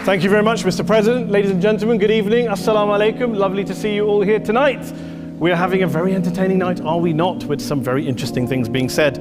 Thank you very much, Mr. President. Ladies and gentlemen, good evening. Assalamu alaikum. Lovely to see you all here tonight. We are having a very entertaining night, are we not? With some very interesting things being said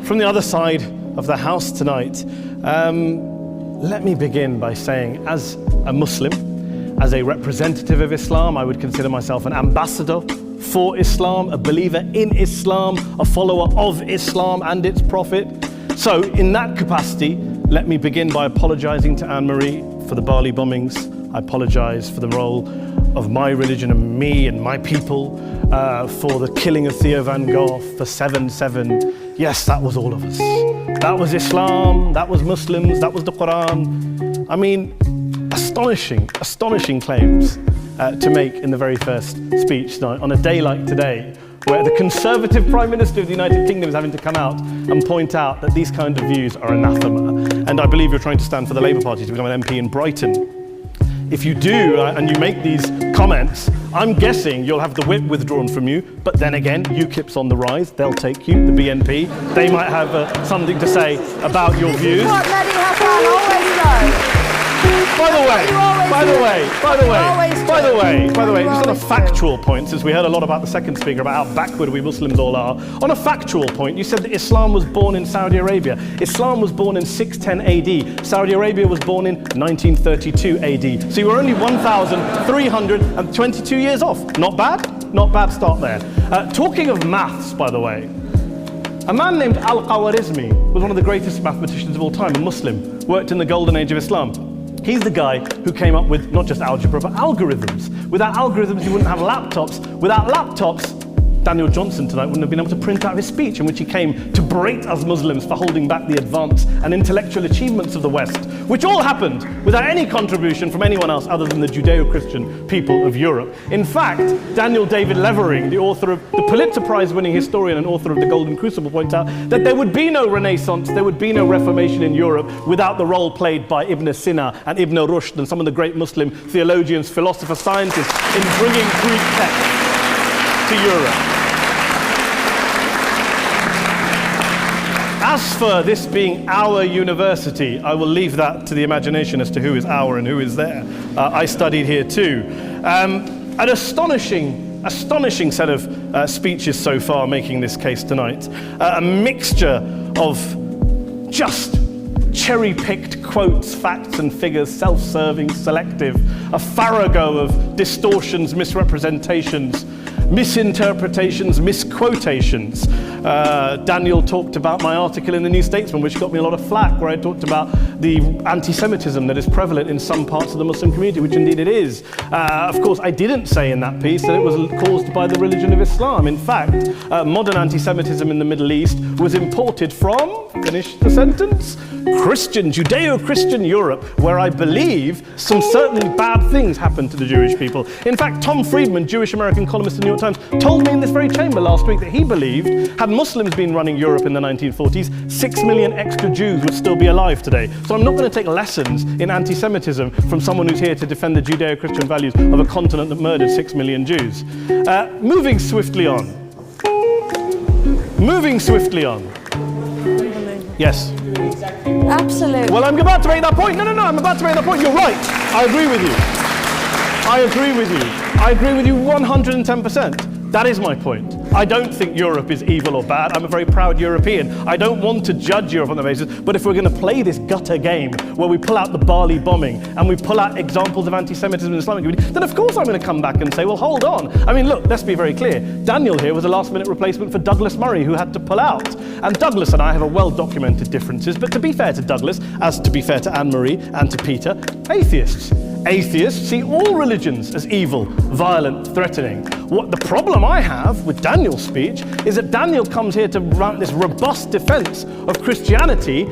from the other side of the house tonight. Let me begin by saying, as a Muslim, as a representative of Islam, I would consider myself an ambassador for Islam, a believer in Islam, a follower of Islam and its Prophet. So in that capacity, let me begin by apologizing to Anne-Marie for the Bali bombings. I apologize for the role of my religion and me and my people, for the killing of Theo van Gogh, for 7/7. Yes, that was all of us. That was Islam, that was Muslims, that was the Quran. I mean, astonishing claims to make in the very first speech tonight on a day like today, where the Conservative Prime Minister of the United Kingdom is having to come out and point out that these kind of views are anathema. And I believe you're trying to stand for the Labour Party to become an MP in Brighton. If you do, and you make these comments, I'm guessing you'll have the whip withdrawn from you, but then again, UKIP's on the rise, they'll take you, the BNP. They might have something to say about your views. What Mehdi Hasan always does. By the way, just on a factual point, since we heard a lot about the second speaker, about how backward we Muslims all are, on a factual point, you said that Islam was born in Saudi Arabia. Islam was born in 610 AD. Saudi Arabia was born in 1932 AD. So you were only 1,322 years off. Not bad? Not bad start there. Talking of maths, by the way, a man named Al-Khawarizmi was one of the greatest mathematicians of all time, a Muslim, worked in the golden age of Islam. He's the guy who came up with not just algebra, but algorithms. Without algorithms, you wouldn't have laptops. Without laptops, Daniel Johnson tonight wouldn't have been able to print out his speech in which he came to berate us Muslims for holding back the advance and intellectual achievements of the West, which all happened without any contribution from anyone else other than the Judeo-Christian people of Europe. In fact, Daniel David Levering, the author of the Pulitzer Prize-winning historian and author of The Golden Crucible, points out that there would be no Renaissance, there would be no Reformation in Europe without the role played by Ibn Sina and Ibn Rushd and some of the great Muslim theologians, philosophers, scientists in bringing Greek texts to Europe. As for this being our university, I will leave that to the imagination as to who is our and who is there. I studied here too. An astonishing set of speeches so far making this case tonight. A mixture of just cherry-picked quotes, facts and figures, self-serving, selective, a farrago of distortions, misrepresentations, misinterpretations, misquotations. Daniel talked about my article in the New Statesman, which got me a lot of flack, where I talked about the anti-Semitism that is prevalent in some parts of the Muslim community, which indeed it is. Of course, I didn't say in that piece that it was caused by the religion of Islam. In fact, modern anti-Semitism in the Middle East was imported from, finish the sentence, Judeo-Christian Europe, where I believe some certainly bad things happened to the Jewish people. In fact, Tom Friedman, Jewish-American columnist in the New York Times, told me in this very chamber last week that he believed, had Muslims been running Europe in the 1940s, 6 million extra Jews would still be alive today. So I'm not going to take lessons in anti-Semitism from someone who's here to defend the Judeo-Christian values of a continent that murdered 6 million Jews. Moving swiftly on. Yes? Absolutely. Well, I'm about to make that point. No, I'm about to make that point. You're right. I agree with you. I agree with you 110%. That is my point. I don't think Europe is evil or bad. I'm a very proud European. I don't want to judge Europe on the basis, but if we're going to play this gutter game where we pull out the Bali bombing and we pull out examples of anti-Semitism in the Islamic community, then of course I'm going to come back and say, well, hold on. I mean, look, let's be very clear. Daniel here was a last-minute replacement for Douglas Murray, who had to pull out. And Douglas and I have a well-documented differences, but to be fair to Douglas, as to be fair to Anne-Marie and to Peter, atheists. Atheists see all religions as evil, violent, threatening. What the problem I have with Daniel's speech is that Daniel comes here to run this robust defense of Christianity,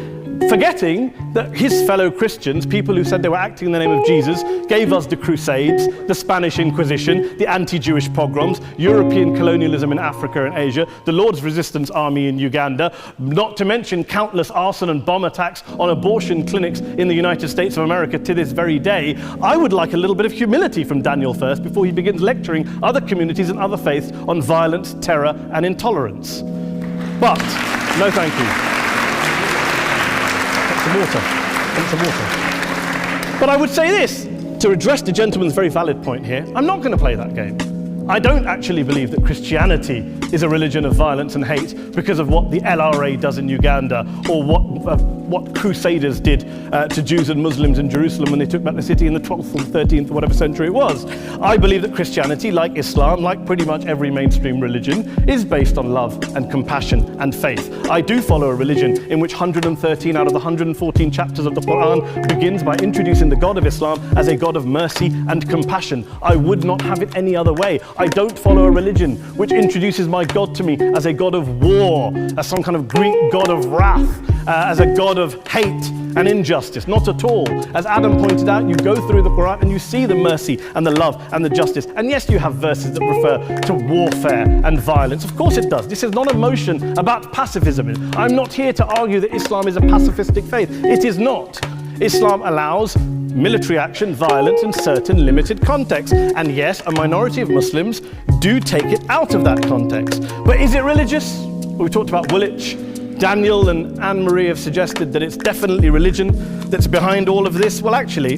forgetting that his fellow Christians, people who said they were acting in the name of Jesus, gave us the Crusades, the Spanish Inquisition, the anti-Jewish pogroms, European colonialism in Africa and Asia, the Lord's Resistance Army in Uganda, not to mention countless arson and bomb attacks on abortion clinics in the United States of America to this very day. I would like a little bit of humility from Daniel first before he begins lecturing other communities and other faiths on violence, terror and intolerance. But, no thank you. Some water. But I would say this, to address the gentleman's very valid point here, I'm not going to play that game. I don't actually believe that Christianity is a religion of violence and hate because of what the LRA does in Uganda or what Crusaders did to Jews and Muslims in Jerusalem when they took back the city in the 12th or 13th or whatever century it was. I believe that Christianity, like Islam, like pretty much every mainstream religion, is based on love and compassion and faith. I do follow a religion in which 113 out of the 114 chapters of the Quran begins by introducing the God of Islam as a God of mercy and compassion. I would not have it any other way. I don't follow a religion which introduces my God to me as a God of war, as some kind of Greek God of wrath, as a God of hate and injustice. Not at all. As Adam pointed out, you go through the Quran and you see the mercy and the love and the justice. And yes, you have verses that refer to warfare and violence. Of course it does. This is not a motion about pacifism. I'm not here to argue that Islam is a pacifistic faith. It is not. Islam allows military action, violence in certain limited contexts. And yes, a minority of Muslims do take it out of that context. But is it religious? We talked about Woolwich. Daniel and Anne-Marie have suggested that it's definitely religion that's behind all of this. Well, actually,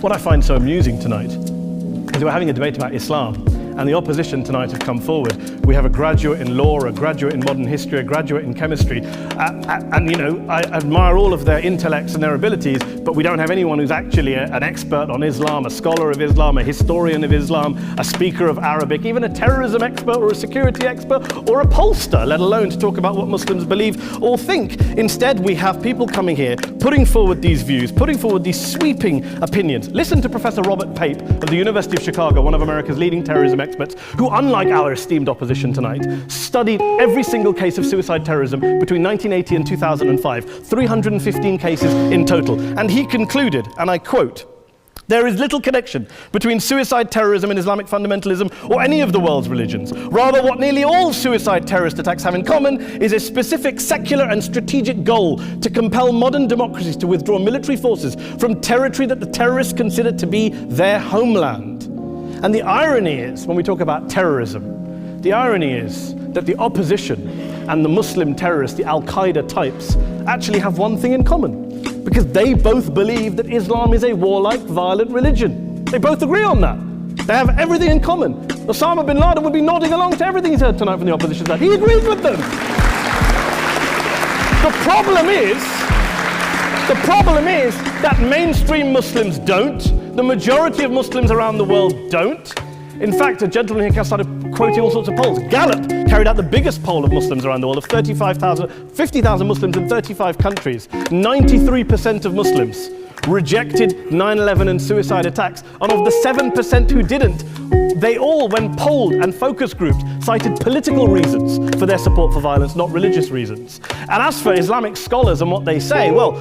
what I find so amusing tonight is we're having a debate about Islam, and the opposition tonight have come forward. We have a graduate in law, a graduate in modern history, a graduate in chemistry, and you know, I admire all of their intellects and their abilities, but we don't have anyone who's actually an expert on Islam, a scholar of Islam, a historian of Islam, a speaker of Arabic, even a terrorism expert or a security expert or a pollster, let alone to talk about what Muslims believe or think. Instead, we have people coming here, putting forward these views, putting forward these sweeping opinions. Listen to Professor Robert Pape of the University of Chicago, one of America's leading terrorism experts, who, unlike our esteemed opposition tonight, studied every single case of suicide terrorism between 1980 and 2005, 315 cases in total. And he concluded, and I quote, "There is little connection between suicide terrorism and Islamic fundamentalism or any of the world's religions. Rather, what nearly all suicide terrorist attacks have in common is a specific secular and strategic goal to compel modern democracies to withdraw military forces from territory that the terrorists consider to be their homeland." And the irony is, when we talk about terrorism, the irony is that the opposition and the Muslim terrorists, the Al-Qaeda types, actually have one thing in common, because they both believe that Islam is a warlike, violent religion. They both agree on that. They have everything in common. Osama bin Laden would be nodding along to everything he's heard tonight from the opposition side. He agrees with them. The problem is that mainstream Muslims don't. The majority of Muslims around the world don't. In fact, a gentleman here started quoting all sorts of polls. Gallup carried out the biggest poll of Muslims around the world, of 50,000 Muslims in 35 countries. 93% of Muslims rejected 9/11 and suicide attacks. And of the 7% who didn't, they all, when polled and focus grouped, cited political reasons for their support for violence, not religious reasons. And as for Islamic scholars and what they say, well,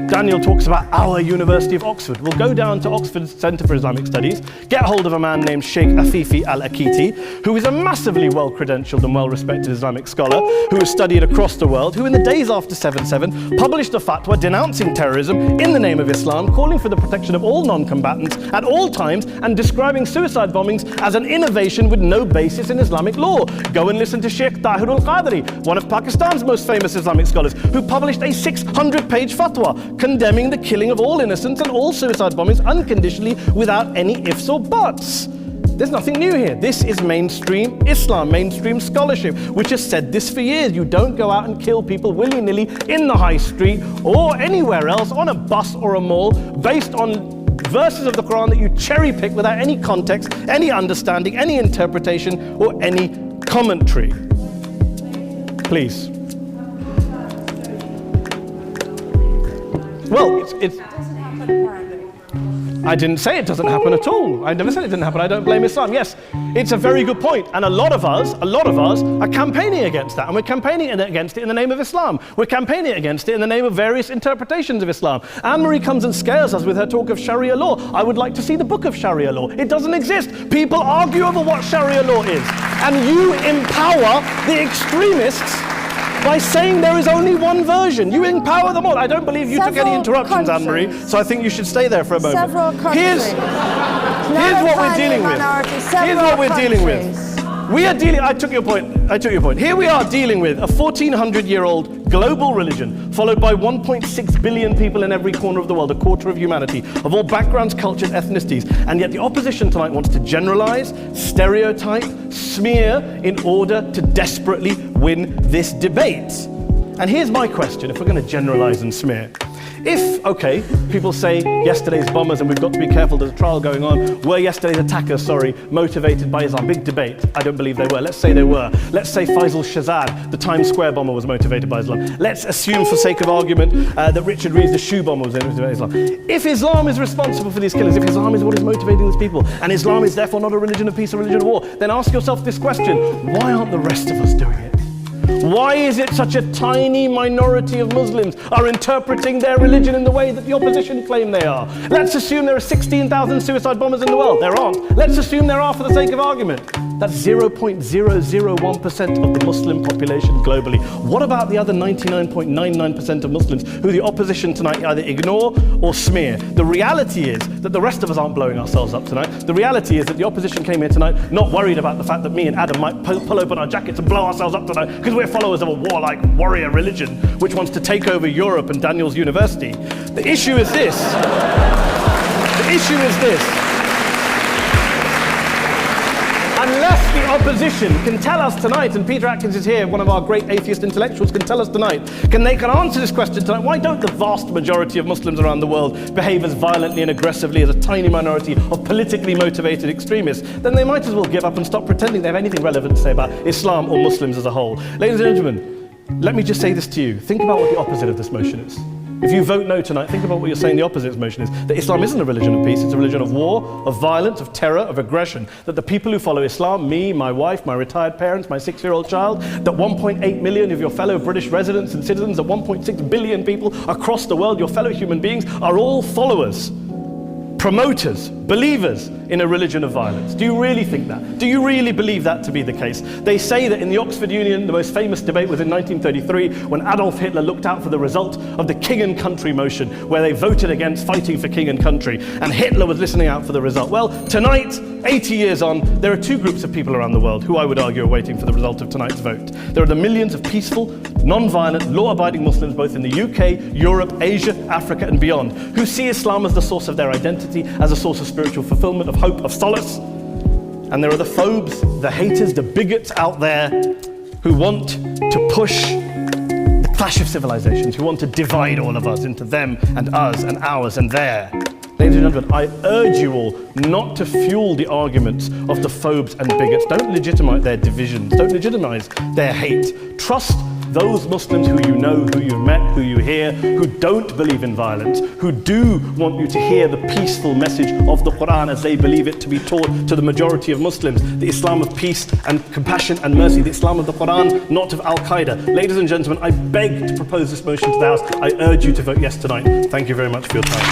Daniel talks about our University of Oxford. We'll go down to Oxford Centre for Islamic Studies, get hold of a man named Sheikh Afifi al-Akiti, who is a massively well-credentialed and well-respected Islamic scholar, who has studied across the world, who in the days after 7/7 published a fatwa denouncing terrorism in the name of Islam, calling for the protection of all non-combatants at all times, and describing suicide bombings as an innovation with no basis in Islamic law. Go and listen to Sheikh Tahir al-Qadri, one of Pakistan's most famous Islamic scholars, who published a 600-page fatwa condemning the killing of all innocents and all suicide bombings unconditionally without any ifs or buts. There's nothing new here. This is mainstream Islam, mainstream scholarship, which has said this for years. You don't go out and kill people willy-nilly in the high street or anywhere else, on a bus or a mall, based on verses of the Quran that you cherry-pick without any context, any understanding, any interpretation, or any commentary. Please. Well, it's I didn't say it doesn't happen at all. I never said it didn't happen. I don't blame Islam. Yes, it's a very good point. And a lot of us are campaigning against that. And we're campaigning against it in the name of Islam. We're campaigning against it in the name of various interpretations of Islam. Anne-Marie comes and scares us with her talk of Sharia law. I would like to see the book of Sharia law. It doesn't exist. People argue over what Sharia law is. And you empower the extremists by saying there is only one version. You empower them all. I don't believe you took any interruptions, Anne-Marie, so I think you should stay there for a moment. Several countries. Here's what we're dealing with. Here's what we're dealing with. We are dealing, I took your point. Here we are dealing with a 1400-year-old global religion followed by 1.6 billion people in every corner of the world, a quarter of humanity, of all backgrounds, cultures, ethnicities. And yet the opposition tonight wants to generalize, stereotype, smear in order to desperately win this debate. And here's my question, if we're going to generalize and smear. If, okay, people say yesterday's bombers, and we've got to be careful, there's a trial going on, were yesterday's attackers, motivated by Islam? Big debate. I don't believe they were. Let's say they were. Let's say Faisal Shahzad, the Times Square bomber, was motivated by Islam. Let's assume, for sake of argument, that Richard Reeves, the shoe bomber, was motivated by Islam. If Islam is responsible for these killings, if Islam is what is motivating these people, and Islam is therefore not a religion of peace, a religion of war, then ask yourself this question: why aren't the rest of us doing it? Why is it such a tiny minority of Muslims are interpreting their religion in the way that the opposition claim they are? Let's assume there are 16,000 suicide bombers in the world. There aren't. Let's assume there are for the sake of argument. That's 0.001% of the Muslim population globally. What about the other 99.99% of Muslims who the opposition tonight either ignore or smear? The reality is that the rest of us aren't blowing ourselves up tonight. The reality is that the opposition came here tonight not worried about the fact that me and Adam might pull open our jackets and blow ourselves up tonight because we're followers of a warlike warrior religion which wants to take over Europe and Daniel's university. The issue is this. Unless the opposition can tell us tonight, and Peter Atkins is here, one of our great atheist intellectuals, can tell us tonight, they can answer this question tonight: why don't the vast majority of Muslims around the world behave as violently and aggressively as a tiny minority of politically motivated extremists? Then they might as well give up and stop pretending they have anything relevant to say about Islam or Muslims as a whole. Ladies and gentlemen, let me just say this to you. Think about what the opposite of this motion is. If you vote no tonight, think about what you're saying the opposite of this motion is. That Islam isn't a religion of peace, it's a religion of war, of violence, of terror, of aggression. That the people who follow Islam, me, my wife, my retired parents, my 6-year-old child, that 1.8 million of your fellow British residents and citizens, that 1.6 billion people across the world, your fellow human beings, are all followers, promoters, believers in a religion of violence. Do you really think that? Do you really believe that to be the case? They say that in the Oxford Union, the most famous debate was in 1933 when Adolf Hitler looked out for the result of the King and Country motion, where they voted against fighting for king and country, and Hitler was listening out for the result. Well, tonight, 80 years on, there are two groups of people around the world who I would argue are waiting for the result of tonight's vote. There are the millions of peaceful, non-violent, law-abiding Muslims both in the UK, Europe, Asia, Africa and beyond, who see Islam as the source of their identity, as a source of spiritual fulfillment, of hope, of solace. And there are the phobes, the haters, the bigots out there who want to push the clash of civilizations, who want to divide all of us into them and us and ours and their. Ladies and gentlemen, I urge you all not to fuel the arguments of the phobes and bigots. Don't legitimize their divisions. Don't legitimize their hate. Trust those Muslims who you know, who you've met, who you hear, who don't believe in violence, who do want you to hear the peaceful message of the Quran as they believe it to be taught to the majority of Muslims, the Islam of peace and compassion and mercy, the Islam of the Quran, not of Al-Qaeda. Ladies and gentlemen, I beg to propose this motion to the House. I urge you to vote yes tonight. Thank you very much for your time.